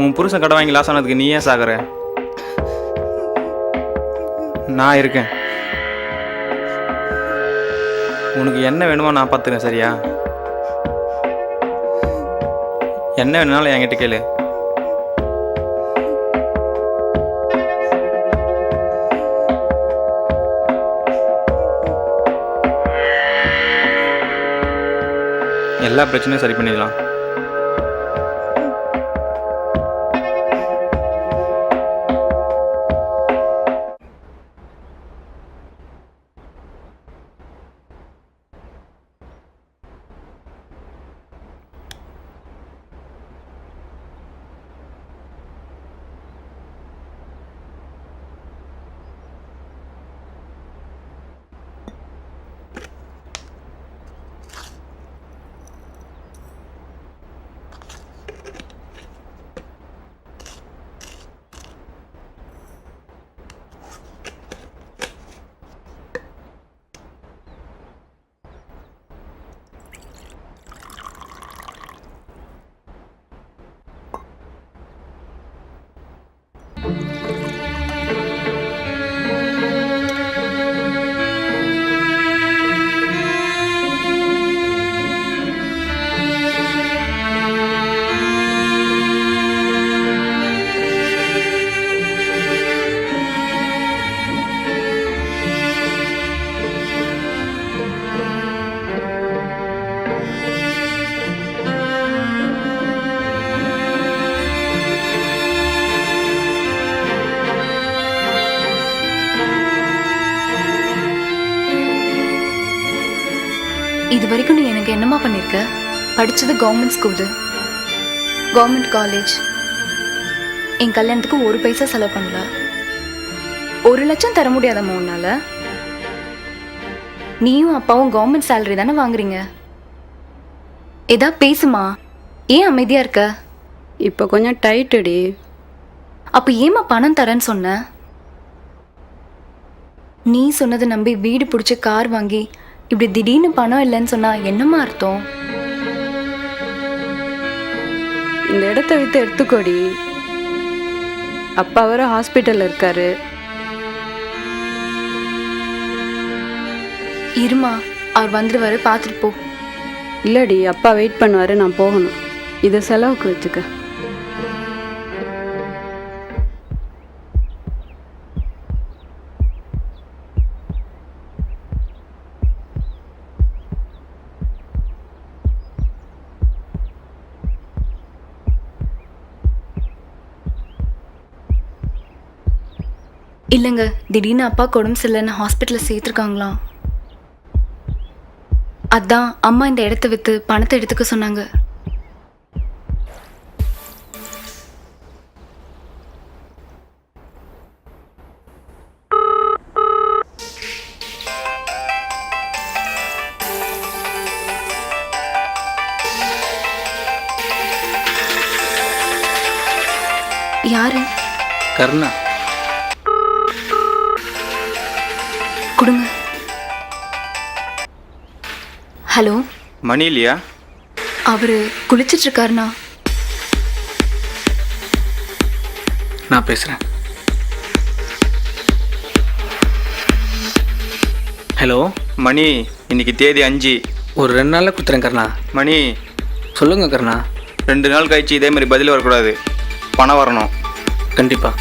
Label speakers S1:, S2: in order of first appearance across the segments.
S1: உன் புருஷன் கடை வாங்கி லாஸ் ஆனதுக்கு நீ ஏன் சாகுற? நான் இருக்கேன். உனக்கு என்ன வேணுமோ நான் பார்த்துக்கிறேன், சரியா? என்ன வேணுனாலும் என்கிட்ட கேளு. எல்லா பிரச்சனையும் சரி பண்ணிடலாம்.
S2: இது வரைக்கும் நீ எனக்கு என்னமா பண்ணிருக்க? படிச்சது கவர்மெண்ட் ஸ்கூலு, கவர்மெண்ட் காலேஜ். என் கல்யாணத்துக்கு ஒரு பைசா செலவு பண்ணல. 1,00,000 தர முடியாதம்மா உன்னால? நீயும் அப்பாவும் கவர்மெண்ட் சேலரி தானே வாங்குறீங்க. ஏதா பேசுமா, ஏன் அமைதியா இருக்க?
S3: இப்போ கொஞ்சம் டைட்டுடி.
S2: அப்ப ஏமா பணம் தரேன்னு சொன்ன? நீ சொன்னதை நம்பி வீடு பிடிச்சி கார் வாங்கி இப்படி திடீர்னு பணம் இல்லைன்னு சொன்னா என்னமா அர்த்தம்?
S3: இந்த இடத்த வித்து எடுத்துக்கோடி. அப்பா வர ஹாஸ்பிட்டல்ல இருக்காரு.
S2: இருமா, அவர் வந்துடுவாரு, பார்த்துட்டு போ.
S3: இல்லடி, அப்பா வெயிட் பண்ணுவாரு, நான் போகணும். இதை செலவுக்கு வச்சுக்க.
S2: இல்லைங்க, திடீர்னு அப்பாவுக்கு உடம்பு சரியில்லைன்னு ஹாஸ்பிட்டலில் சேர்த்துருக்காங்களாம். அதான் அம்மா இந்த இடத்த விற்று பணத்தை எடுத்துக்க சொன்னாங்க. யாரு?
S1: கருணா.
S2: கொடுங்க. ஹலோ,
S1: மணி இல்லையா?
S2: அவரு குளிச்சிட்டு இருக்காருண்ணா.
S4: நான் பேசுகிறேன். ஹலோ
S1: மணி, இன்னைக்கு தேதி 5.
S4: ஒரு 2 நாளில் கொடுத்துறேன் கருணா.
S1: மணி,
S4: சொல்லுங்கள் கருணா.
S1: 2 நாள் கழிச்சு இதே மாதிரி பதில் வரக்கூடாது, பணம் வரணும்.
S4: கண்டிப்பாக.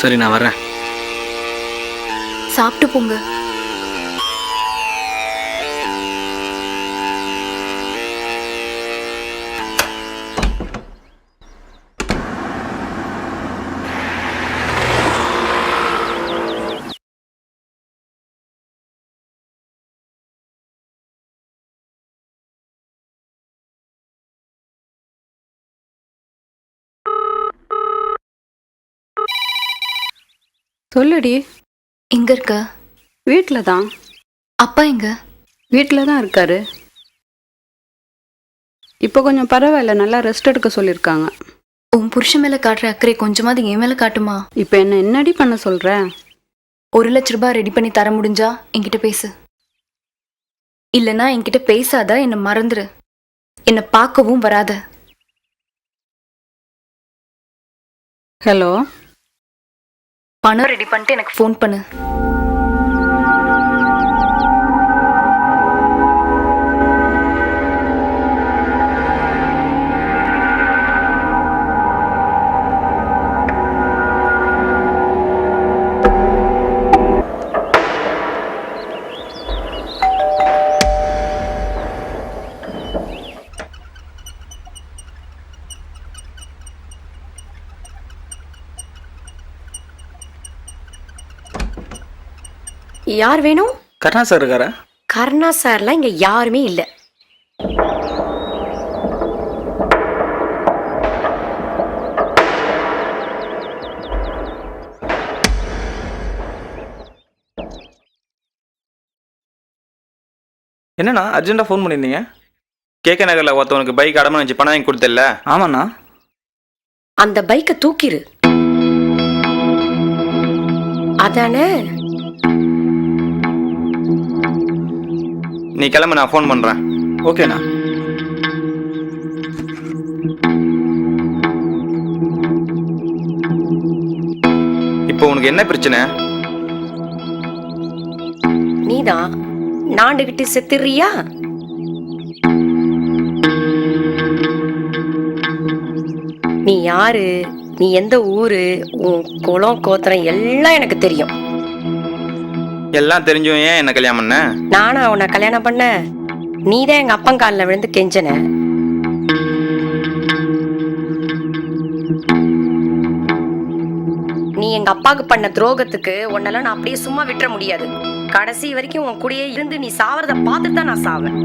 S4: சரி, நான் வரேன்.
S2: சாப்பிட்டு போங்க.
S3: சொல்லுடி.
S2: எங்க இருக்க?
S3: வீட்டில் தான்.
S2: அப்பா எங்க?
S3: வீட்டில் தான் இருக்காரு. இப்போ கொஞ்சம் பரவாயில்ல, நல்லா ரெஸ்ட் எடுக்க சொல்லியிருக்காங்க.
S2: உன் புருஷன் மேல காட்டுற அக்கறை கொஞ்சமாவது என் மேல காட்டுமா?
S3: இப்போ என்ன என்னடி பண்ண சொல்கிற?
S2: 1,00,000 ரெடி பண்ணி தர முடிஞ்சா என்கிட்ட பேசு. இல்லைன்னா என்கிட்ட பேசாத, என்னை மறந்துரு. என்னை பார்க்கவும் வராத.
S3: ஹலோ,
S2: பணம் ரெடி பண்ணிட்டு எனக்கு ஃபோன் பண்ணு.
S5: யார் வேணும்?
S4: கருணா சார் இருக்காரா?
S5: கருணா சார்லாம் இங்க யாருமே இல்ல.
S1: என்னண்ணா அர்ஜென்ட்டாக ஃபோன் பண்ணியிருந்தீங்க? கேகே நகரில் ஒருத்தவனுக்கு பைக் அடமான வச்சு பணம் வாங்கி கொடுத்தல?
S4: ஆமாண்ணா.
S5: அந்த பைக்கை தூக்கிரு. அதானே?
S1: நீ கிளம்பு, நான் ஃபோன் பண்ணுறேன்.
S4: ஓகேண்ணா.
S1: இப்போ உனக்கு என்ன பிரச்சனை?
S5: நீதான் நாண்டுகிட்டு செத்துறியா? நீ யாரு, நீ எந்த ஊரு, உன் குலம் கோத்திரம் எல்லாம் எனக்கு தெரியும்.
S1: எல்லாம் தெரிஞ்சும் ஏன் என்ன கல்யாணம் பண்ண?
S5: நானா உன்னை கல்யாணம் பண்ண? நீதான் எங்க அப்பங்காலில் விழுந்து கெஞ்சன. நீ எங்க அப்பாவுக்கு பண்ண துரோகத்துக்கு உன்னெல்லாம் நான் அப்படியே சும்மா விட்டுற முடியாது. கடைசி வரைக்கும் உன் கூடயே இருந்து நீ சாவறத பார்த்துட்டு தான் நான் சாவேன்.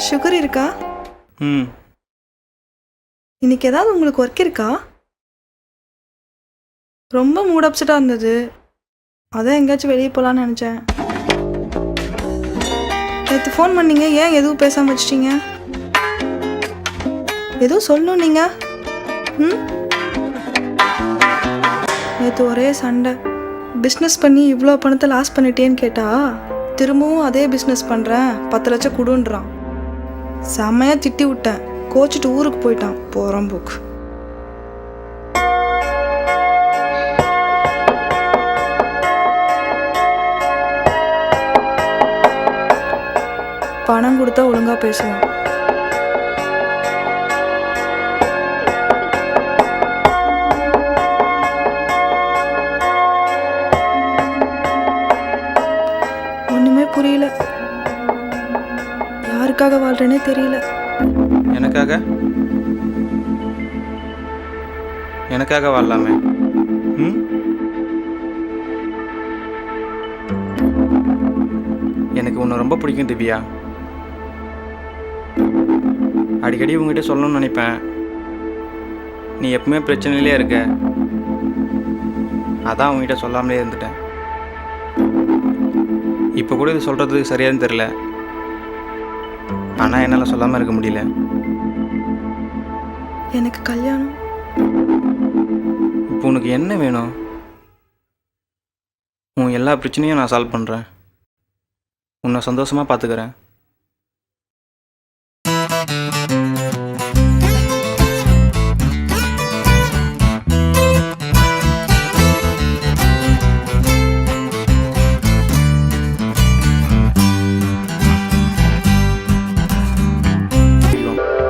S6: சுகர் இருக்கா? இன்னைக்கு ஏதாவது உங்களுக்கு ஒர்க் இருக்கா? ரொம்ப மூட் அப்செட்டாக இருந்தது, அதான் எங்கேயாச்சும் வெளியே போகலான்னு நினச்சேன். நேற்று ஃபோன் பண்ணீங்க, ஏன் எதுவும் பேசாமல் வச்சிட்டீங்க? எதுவும் சொல்லணும் நீங்கள். நேற்று ஒரே சண்டை. பிஸ்னஸ் பண்ணி இவ்வளோ பணத்தை லாஸ் பண்ணிட்டேன்னு கேட்டா, திரும்பவும் அதே பிஸ்னஸ் பண்ணுறேன் 10 லட்சம் கொடுன்றான். செம்மையாக திட்டி விட்டேன், கோச்சிட்டு ஊருக்கு போயிட்டான். போகிறோம் போக்கு. பணம் கொடுத்தா ஒழுங்காக பேசுவான். ஒன்றுமே புரியல, யாருக்காக வாழ்றேனே தெரியல.
S1: எனக்காக வாழலாமே. எனக்கு உன்னை ரொம்ப பிடிக்கும் திவ்யா. அடிக்கடி உங்ககிட்ட சொல்லணும்னு நினைப்பேன். நீ எப்பவுமே பிரச்சனையிலே இருக்க, அதான் உங்ககிட்ட சொல்லாமலே இருந்துட்டேன். இப்போ கூட இது சொல்கிறது சரியானு தெரில, ஆனால் என்னால் சொல்லாமல் இருக்க முடியல.
S6: எனக்கு கல்யாணம்.
S1: இப்போ உனக்கு என்ன வேணும்? உன் எல்லா பிரச்சனையும் நான் சால்வ் பண்ணுறேன். உன்னை சந்தோஷமாக பார்த்துக்கிறேன்.